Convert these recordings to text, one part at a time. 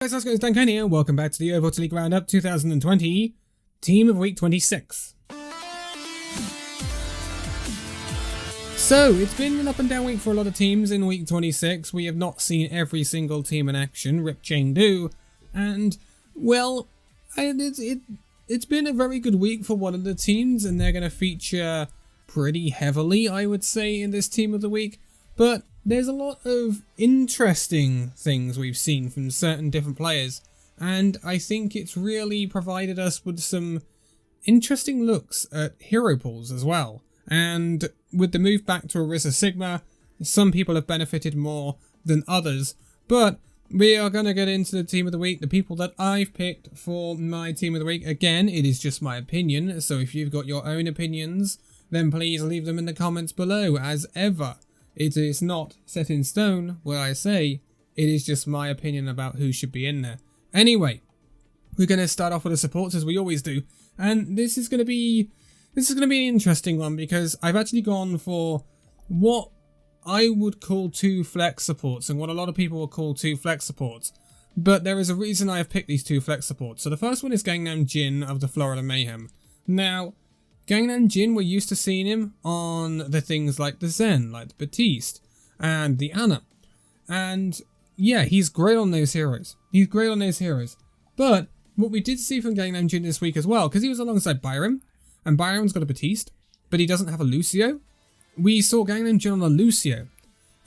Guys, how's it going? It's Danconia. Welcome back to the Overwatch League Roundup 2020 Team of Week 26. So, it's been an up and down week for a lot of teams in Week 26. We have not seen every single team in action, rip chain do, and, well, it's been a very good week for one of the teams, and they're going to feature pretty heavily, I would say, in this Team of the Week, but there's a lot of interesting things we've seen from certain different players, and I think it's really provided us with some interesting looks at hero pools as well. And with the move back to Orisa Sigma, some people have benefited more than others, but we are going to get into the Team of the Week, the people that I've picked for my Team of the Week. Again, it is just my opinion, so if you've got your own opinions, then please leave them in the comments below, as ever. It is not set in stone where I say it is just my opinion about who should be in there. Anyway, we're going to start off with the supports as we always do, and this is going to be an interesting one because I've actually gone for what I would call two flex supports and what a lot of people will call two flex supports. But there is a reason I have picked these two flex supports. So the first one is Gangnam Jin of the Florida Mayhem. Now, Gangnam Jin, we're used to seeing him on the things like the Zen, like the Batiste, and the Ana. And yeah, he's great on those heroes. But what we did see from Gangnam Jin this week as well, because he was alongside Byron, and Byron's got a Batiste, but he doesn't have a Lucio. We saw Gangnam Jin on a Lucio.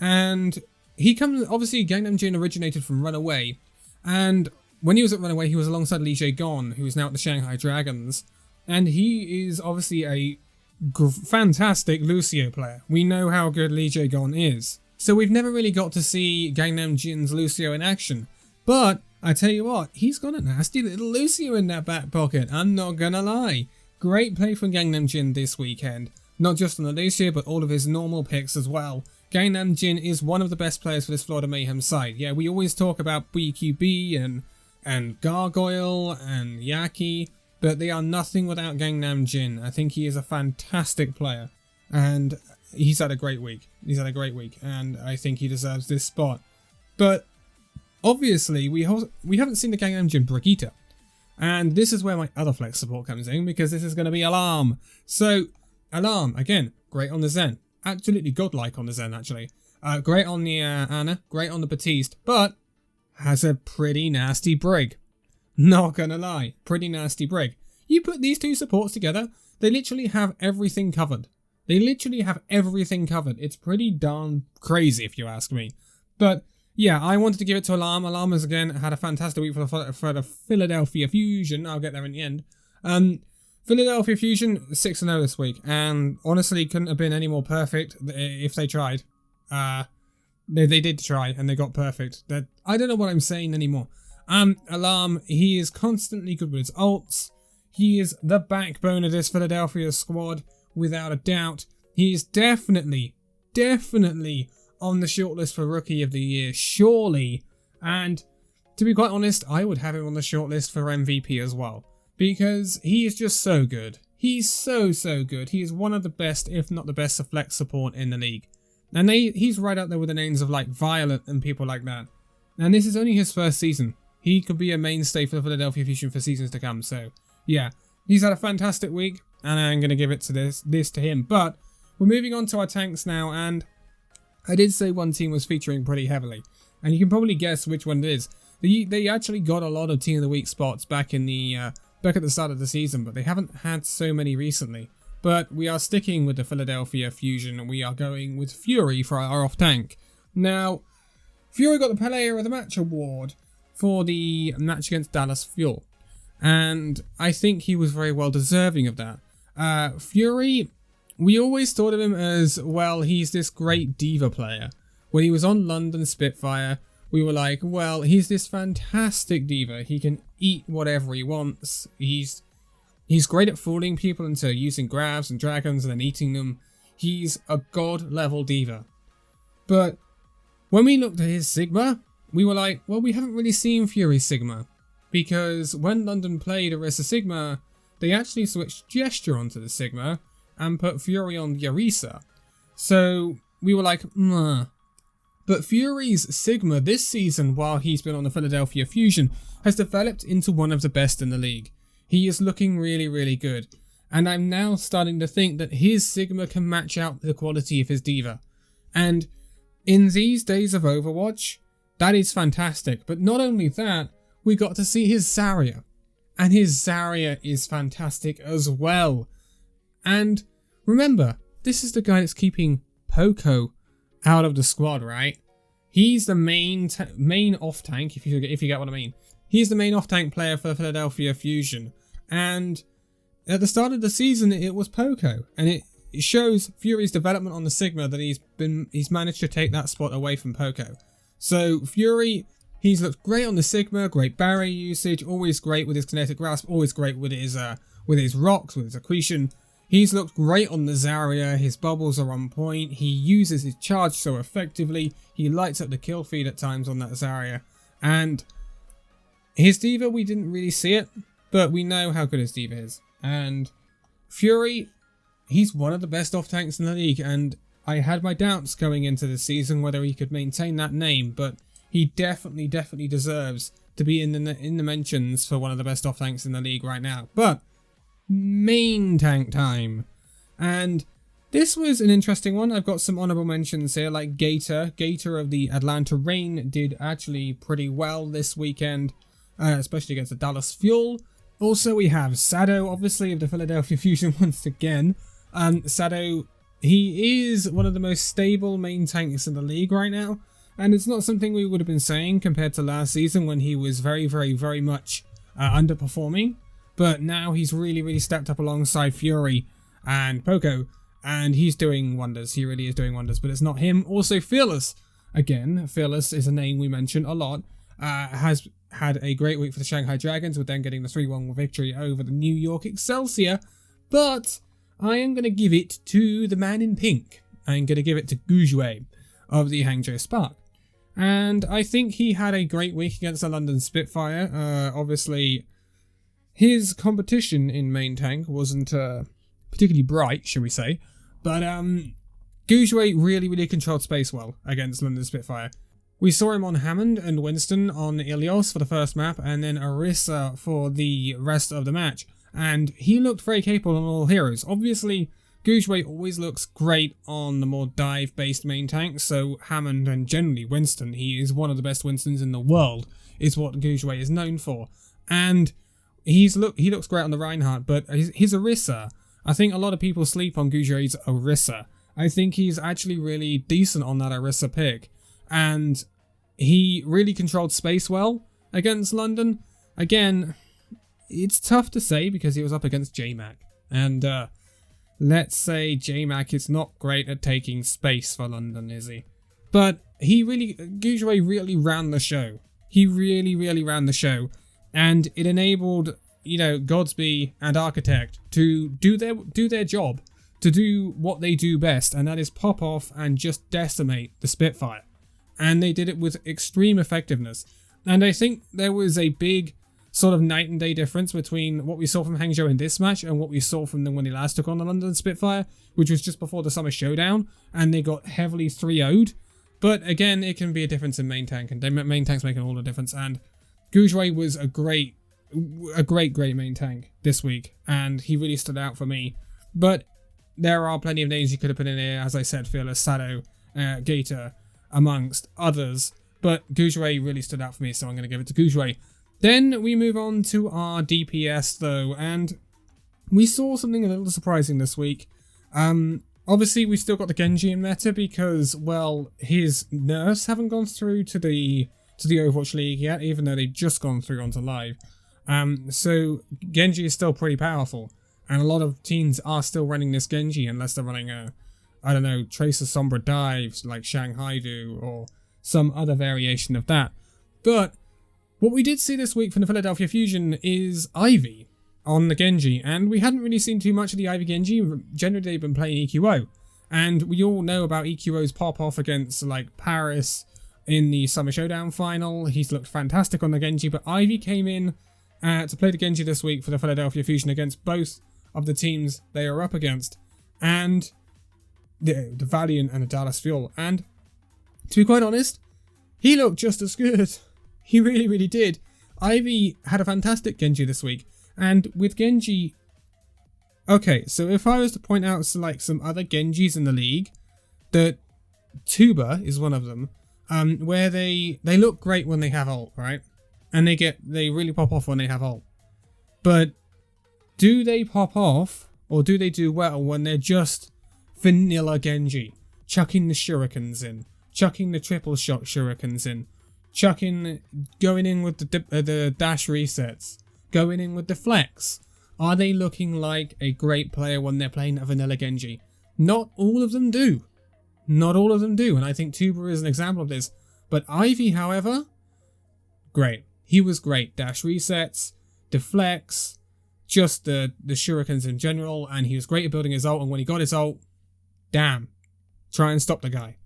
And he comes, obviously Gangnam Jin originated from Runaway. And when he was at Runaway, he was alongside Lee Jae-gon, who is now at the Shanghai Dragons. And he is obviously a fantastic Lucio player. We know how good Lee Jae-gon is. So we've never really got to see Gangnam Jin's Lucio in action. But I tell you what, he's got a nasty little Lucio in that back pocket. I'm not gonna lie. Great play from Gangnam Jin this weekend. Not just on the Lucio, but all of his normal picks as well. Gangnam Jin is one of the best players for this Florida Mayhem side. Yeah, we always talk about BQB and Gargoyle and Yaki, but they are nothing without Gangnam Jin. I think he is a fantastic player, and he's had a great week. And I think he deserves this spot. But obviously, we haven't seen the Gangnam Jin Brigitte, and this is where my other flex support comes in, because this is going to be Alarm. So, Alarm, again, great on the Zen. Absolutely godlike on the Zen, actually. Great on the Ana, great on the Batiste, but has a pretty nasty Brig. Not gonna lie, pretty nasty Brig. You put these two supports together, they literally have everything covered. It's pretty darn crazy if you ask me. But yeah, I wanted to give it to Alarm. Alarm has again had a fantastic week for the Philadelphia Fusion. I'll get there in the end. Philadelphia Fusion 6-0 this week, and honestly couldn't have been any more perfect if they tried. They did try, and they got perfect. I don't know what I'm saying anymore. Alarm, he is constantly good with his ults. He is the backbone of this Philadelphia squad, without a doubt. He is definitely on the shortlist for Rookie of the Year, surely. And to be quite honest, I would have him on the shortlist for MVP as well, because he is just so good. He's so good. He is one of the best, if not the best, flex support in the league. And he's right up there with the names of like Violet and people like that. And this is only his first season. He could be a mainstay for the Philadelphia Fusion for seasons to come. So, yeah, he's had a fantastic week, and I'm going to give it to this to him. But we're moving on to our tanks now, and I did say one team was featuring pretty heavily, and you can probably guess which one it is. They actually got a lot of Team of the Week spots back in the back at the start of the season, but they haven't had so many recently. But we are sticking with the Philadelphia Fusion, and we are going with Fury for our off tank. Now, Fury got the Player of the Match award for the match against Dallas Fuel, and I think he was very well deserving of that. Fury, we always thought of him as, well, he's this great diva player. When he was on London Spitfire, we were like, well, he's this fantastic diva. He can eat whatever he wants. He's great at fooling people into using grabs and dragons and then eating them. He's a god level diva. But when we looked at his Sigma, we were like, well, we haven't really seen Fury's Sigma, because when London played Orisa Sigma, they actually switched Gesture onto the Sigma and put Fury on the Orisa. So we were like, But Fury's Sigma this season, while he's been on the Philadelphia Fusion, has developed into one of the best in the league. He is looking really, really good. And I'm now starting to think that his Sigma can match out the quality of his D.Va. And in these days of Overwatch, that is fantastic. But not only that, we got to see his Zarya. And his Zarya is fantastic as well. And remember, this is the guy that's keeping Poco out of the squad, right? He's the main off tank, if you get what I mean. He's the main off tank player for the Philadelphia Fusion. And at the start of the season, it was Poco. And it shows Fury's development on the Sigma that he's managed to take that spot away from Poco. So Fury, he's looked great on the Sigma, great barrier usage, always great with his kinetic grasp, always great with his rocks, with his accretion. He's looked great on the Zarya, his bubbles are on point, he uses his charge so effectively, he lights up the kill feed at times on that Zarya. And his D.Va, we didn't really see it, but we know how good his D.Va is. And Fury, he's one of the best off tanks in the league, and I had my doubts going into the season whether he could maintain that name, but he definitely deserves to be in the mentions for one of the best off tanks in the league right now. But main tank time, and this was an interesting one. I've got some honorable mentions here, like Gator of the Atlanta Reign did actually pretty well this weekend, especially against the Dallas Fuel. Also we have Sado, obviously, of the Philadelphia Fusion once again. Sado, he is one of the most stable main tanks in the league right now, and it's not something we would have been saying compared to last season when he was very much underperforming. But now he's really stepped up alongside Fury and Poco, and he's doing wonders. He really is doing wonders, but it's not him. Also Fearless, again, Fearless is a name we mention a lot, has had a great week for the Shanghai Dragons, with them getting the 3-1 victory over the New York Excelsior. But I am going to give it to the man in pink. I'm going to give it to Gujue of the Hangzhou Spark. And I think he had a great week against the London Spitfire. Obviously, his competition in main tank wasn't particularly bright, shall we say. But Gujue really controlled space well against London Spitfire. We saw him on Hammond and Winston on Ilios for the first map, and then Orisa for the rest of the match. And he looked very capable on all heroes. Obviously, Gujue always looks great on the more dive-based main tanks, so Hammond and generally Winston, he is one of the best Winstons in the world, is what Gujue is known for. And he looks great on the Reinhardt, but his Orisa, I think a lot of people sleep on Gujue's Orisa. I think he's actually really decent on that Orisa pick. And he really controlled space well against London. Again, it's tough to say because he was up against JMac. And let's say JMac is not great at taking space for London, is he? But Gujue really ran the show. He really ran the show. And it enabled, Godsby and Architect to do their job, to do what they do best, and that is pop off and just decimate the Spitfire. And they did it with extreme effectiveness. And I think there was a big sort of night and day difference between what we saw from Hangzhou in this match and what we saw from them when they last took on the London Spitfire, which was just before the Summer Showdown, and they got heavily 3-0'd. But again, it can be a difference in main tank, and main tank's making all the difference. And Gujue was a great main tank this week, and he really stood out for me. But there are plenty of names you could have put in here, as I said, Fearless, Sado, Gator, amongst others. But Gujue really stood out for me, so I'm going to give it to Gujue. Then we move on to our DPS though, and we saw something a little surprising this week. Obviously we still got the Genji in meta because, well, his nerfs haven't gone through to the Overwatch League yet, even though they've just gone through onto live. So Genji is still pretty powerful, and a lot of teams are still running this Genji unless they're running TRACER Sombra dives like Shanghai do, or some other variation of that. But what we did see this week from the Philadelphia Fusion is Ivy on the Genji, and we hadn't really seen too much of the Ivy Genji. Generally they've been playing EQO, and we all know about EQO's pop-off against like Paris in the Summer Showdown final. He's looked fantastic on the Genji, but Ivy came in to play the Genji this week for the Philadelphia Fusion against both of the teams they are up against, and the Valiant and the Dallas Fuel. And to be quite honest, he looked just as good. He really, really did. Ivy had a fantastic Genji this week. And with Genji... Okay, so if I was to point out like some other Genjis in the league, the Tuba is one of them, where they look great when they have ult, right? And they really pop off when they have ult. But do they pop off, or do they do well when they're just vanilla Genji? Chucking the shurikens in, chucking the triple shot shurikens in, going in with the dash resets, going in with the flex. Are they looking like a great player when they're playing a vanilla Genji? Not all of them do. Not all of them do, and I think Tuba is an example of this. But Ivy, however, great. He was great. Dash resets, deflects, just the shurikens in general, and he was great at building his ult, and when he got his ult, damn. Try and stop the guy.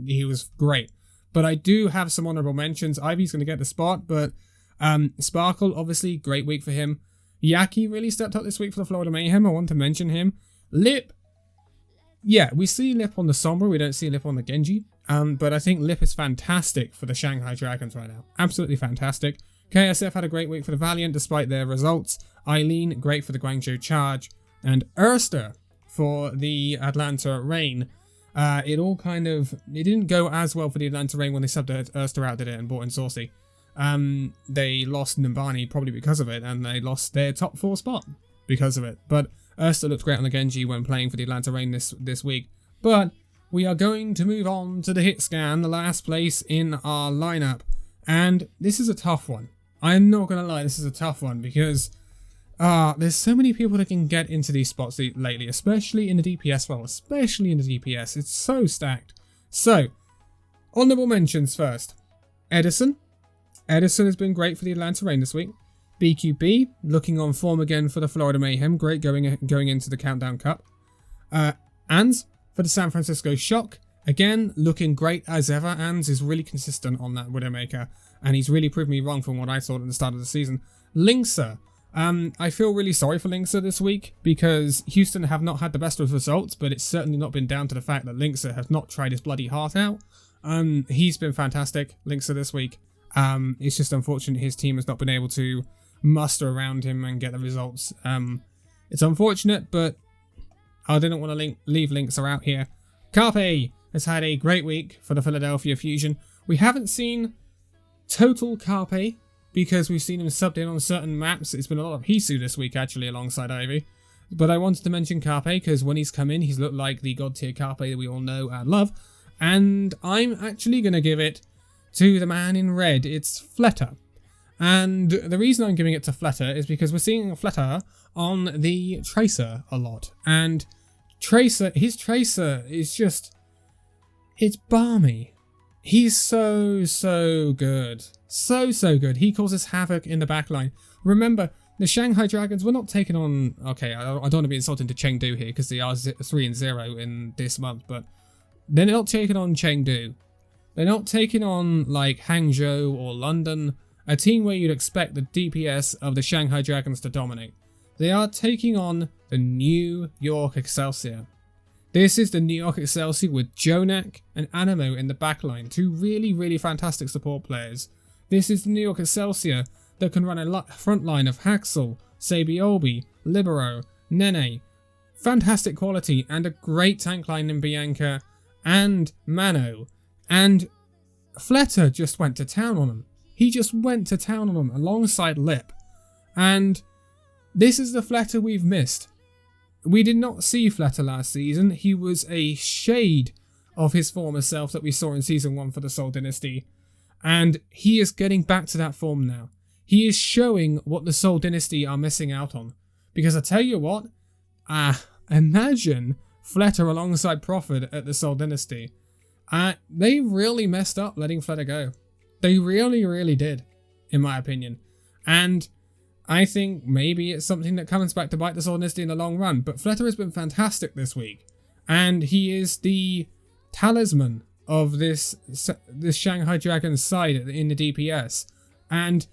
He was great. But I do have some honorable mentions. Ivy's going to get the spot, but Sparkle, obviously, great week for him. Yaki really stepped up this week for the Florida Mayhem. I want to mention him. Lip, yeah, we see Lip on the Sombra. We don't see Lip on the Genji. But I think Lip is fantastic for the Shanghai Dragons right now. Absolutely fantastic. KSF had a great week for the Valiant despite their results. Eileen, great for the Guangzhou Charge. And Erster for the Atlanta Reign. It didn't go as well for the Atlanta Reign when they subbed Erster out, did it, and brought in Saucy. They lost Nimbani probably because of it, and they lost their top 4 spot because of it. But Erster looked great on the Genji when playing for the Atlanta Reign this week. But we are going to move on to the Hitscan, the last place in our lineup. And this is a tough one. I'm not going to lie, this is a tough one because there's so many people that can get into these spots lately, especially in the DPS role, especially in the DPS. It's so stacked. So, honorable mentions first. Edison. Edison has been great for the Atlanta Reign this week. BQB, looking on form again for the Florida Mayhem. Great going into the Countdown Cup. Ans for the San Francisco Shock. Again, looking great as ever. Ans is really consistent on that Widowmaker, and he's really proved me wrong from what I thought at the start of the season. Linkser. I feel really sorry for Linkser this week because Houston have not had the best of results, but it's certainly not been down to the fact that Linkser has not tried his bloody heart out. He's been fantastic, Linkser, this week. It's just unfortunate his team has not been able to muster around him and get the results. It's unfortunate, but I didn't want to leave Linkser out here. Carpe has had a great week for the Philadelphia Fusion. We haven't seen total Carpe because we've seen him subbed in on certain maps. It's been a lot of Hisu this week, actually, alongside Ivy. But I wanted to mention Carpe because when he's come in, he's looked like the god tier Carpe that we all know and love. And I'm actually going to give it to the man in red. It's Fletter. And the reason I'm giving it to Fletter is because we're seeing Fletter on the Tracer a lot. And his Tracer is just, it's balmy. He's so good. So good. He causes havoc in the backline. Remember, the Shanghai Dragons were not taking on... Okay, I don't want to be insulting to Chengdu here because they are 3-0 in this month, but they're not taking on Chengdu. They're not taking on like Hangzhou or London, a team where you'd expect the DPS of the Shanghai Dragons to dominate. They are taking on the New York Excelsior. This is the New York Excelsior with Jonak and Animo in the backline, two really fantastic support players. This is the New York Excelsior that can run a front line of Haxel, Sabiobi, Libero, Nene. Fantastic quality and a great tank line in Bianca and Mano. And Fletter just went to town on him. He just went to town on him alongside Lip. And this is the Fletter we've missed. We did not see Fletter last season. He was a shade of his former self that we saw in Season 1 for the Seoul Dynasty. And he is getting back to that form now. He is showing what the Seoul Dynasty are missing out on. Because I tell you what, imagine Fletter alongside Prophet at the Seoul Dynasty. They really messed up letting Fletter go. They really did, in my opinion. And I think maybe it's something that comes back to bite the Seoul Dynasty in the long run. But Fletter has been fantastic this week. And he is the talisman of this Shanghai Dragons side in the DPS. And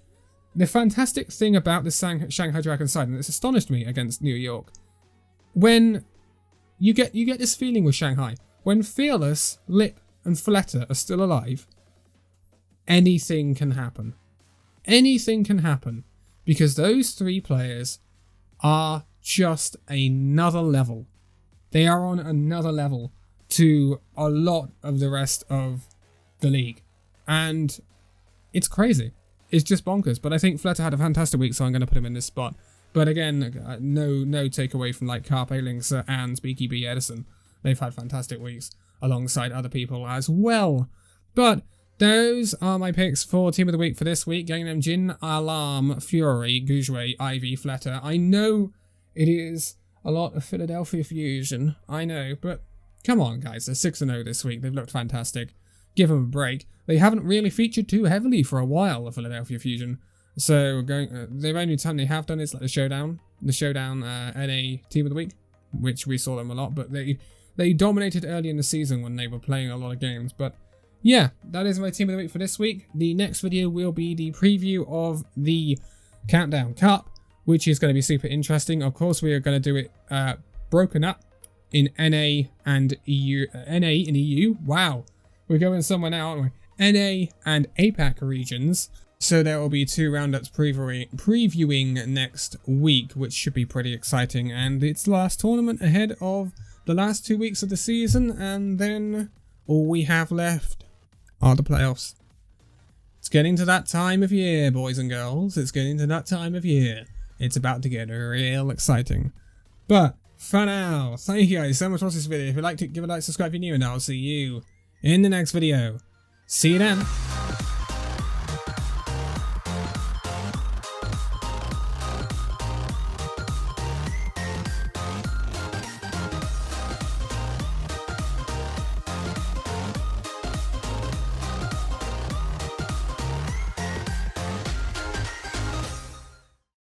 the fantastic thing about the Shanghai Dragons side, and it's astonished me against New York, when you get this feeling with Shanghai, when Fearless, Lip, and Fleta are still alive, anything can happen. Anything can happen. Because those 3 players are just another level. They are on another level to a lot of the rest of the league. And it's crazy. It's just bonkers. But I think Fleta had a fantastic week, so I'm going to put him in this spot. But again, no takeaway from like Carpe, Lynx, and Speaky B. Edison. They've had fantastic weeks alongside other people as well. But those are my picks for Team of the Week for this week. Gangnam Jin, Alarm, Fury, Gujue, Ivy, Fleta. I know it is a lot of Philadelphia Fusion. I know, but come on, guys. They're 6-0 this week. They've looked fantastic. Give them a break. They haven't really featured too heavily for a while, the Philadelphia Fusion. So the only time they have done is like the Showdown NA Team of the Week, which we saw them a lot. But they dominated early in the season when they were playing a lot of games. But yeah, that is my Team of the Week for this week. The next video will be the preview of the Countdown Cup, which is going to be super interesting. Of course, we are going to do it broken up in NA and EU. NA and EU. Wow, we're going somewhere now, aren't we? NA and APAC regions. So there will be 2 roundups previewing next week, which should be pretty exciting. And it's the last tournament ahead of the last 2 weeks of the season, and then all we have left are the playoffs. It's getting to that time of year, boys and girls. It's getting to that time of year. It's about to get real exciting. But for now, thank you guys so much for watching this video. If you liked it, give it a like, subscribe if you're new, and I'll see you in the next video. See you then.